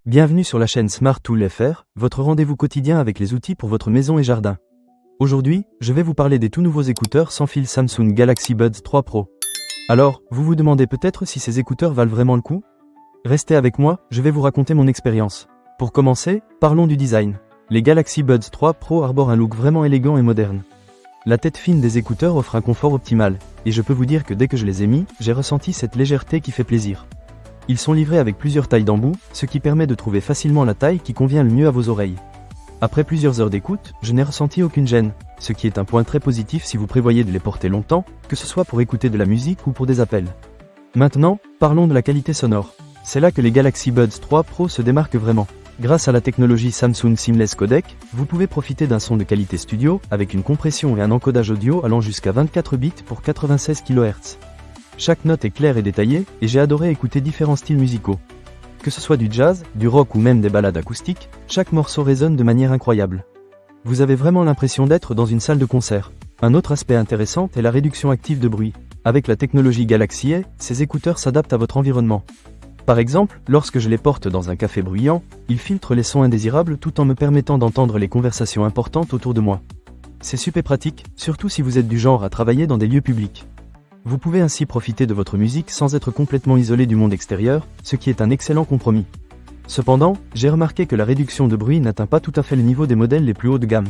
Bienvenue sur la chaîne Smart Tool FR, votre rendez-vous quotidien avec les outils pour votre maison et jardin. Aujourd'hui, je vais vous parler des tout nouveaux écouteurs sans fil Samsung Galaxy Buds 3 Pro. Alors, vous vous demandez peut-être si ces écouteurs valent vraiment le coup? Restez avec moi, je vais vous raconter mon expérience. Pour commencer, parlons du design. Les Galaxy Buds 3 Pro arborent un look vraiment élégant et moderne. La tête fine des écouteurs offre un confort optimal, et je peux vous dire que dès que je les ai mis, j'ai ressenti cette légèreté qui fait plaisir. Ils sont livrés avec plusieurs tailles d'embout, ce qui permet de trouver facilement la taille qui convient le mieux à vos oreilles. Après plusieurs heures d'écoute, je n'ai ressenti aucune gêne, ce qui est un point très positif si vous prévoyez de les porter longtemps, que ce soit pour écouter de la musique ou pour des appels. Maintenant, parlons de la qualité sonore. C'est là que les Galaxy Buds 3 Pro se démarquent vraiment. Grâce à la technologie Samsung Seamless Codec, vous pouvez profiter d'un son de qualité studio, avec une compression et un encodage audio allant jusqu'à 24 bits pour 96 kHz. Chaque note est claire et détaillée, et j'ai adoré écouter différents styles musicaux. Que ce soit du jazz, du rock ou même des ballades acoustiques, chaque morceau résonne de manière incroyable. Vous avez vraiment l'impression d'être dans une salle de concert. Un autre aspect intéressant est la réduction active de bruit. Avec la technologie Galaxy A, ces écouteurs s'adaptent à votre environnement. Par exemple, lorsque je les porte dans un café bruyant, ils filtrent les sons indésirables tout en me permettant d'entendre les conversations importantes autour de moi. C'est super pratique, surtout si vous êtes du genre à travailler dans des lieux publics. Vous pouvez ainsi profiter de votre musique sans être complètement isolé du monde extérieur, ce qui est un excellent compromis. Cependant, j'ai remarqué que la réduction de bruit n'atteint pas tout à fait le niveau des modèles les plus haut de gamme.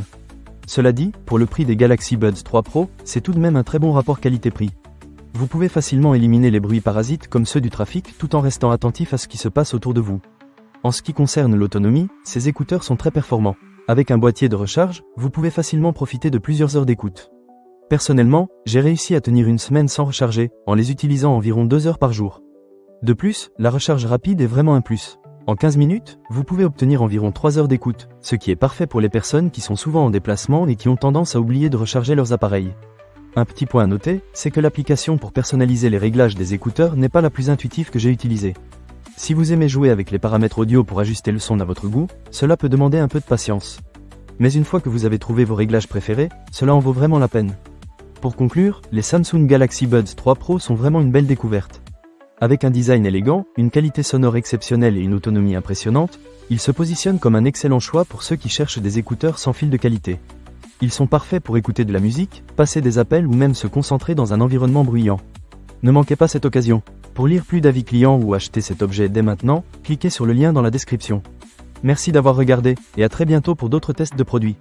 Cela dit, pour le prix des Galaxy Buds 3 Pro, c'est tout de même un très bon rapport qualité-prix. Vous pouvez facilement éliminer les bruits parasites comme ceux du trafic tout en restant attentif à ce qui se passe autour de vous. En ce qui concerne l'autonomie, ces écouteurs sont très performants. Avec un boîtier de recharge, vous pouvez facilement profiter de plusieurs heures d'écoute. Personnellement, j'ai réussi à tenir une semaine sans recharger, en les utilisant environ 2 heures par jour. De plus, la recharge rapide est vraiment un plus. En 15 minutes, vous pouvez obtenir environ 3 heures d'écoute, ce qui est parfait pour les personnes qui sont souvent en déplacement et qui ont tendance à oublier de recharger leurs appareils. Un petit point à noter, c'est que l'application pour personnaliser les réglages des écouteurs n'est pas la plus intuitive que j'ai utilisée. Si vous aimez jouer avec les paramètres audio pour ajuster le son à votre goût, cela peut demander un peu de patience. Mais une fois que vous avez trouvé vos réglages préférés, cela en vaut vraiment la peine. Pour conclure, les Samsung Galaxy Buds 3 Pro sont vraiment une belle découverte. Avec un design élégant, une qualité sonore exceptionnelle et une autonomie impressionnante, ils se positionnent comme un excellent choix pour ceux qui cherchent des écouteurs sans fil de qualité. Ils sont parfaits pour écouter de la musique, passer des appels ou même se concentrer dans un environnement bruyant. Ne manquez pas cette occasion. Pour lire plus d'avis clients ou acheter cet objet dès maintenant, cliquez sur le lien dans la description. Merci d'avoir regardé, et à très bientôt pour d'autres tests de produits.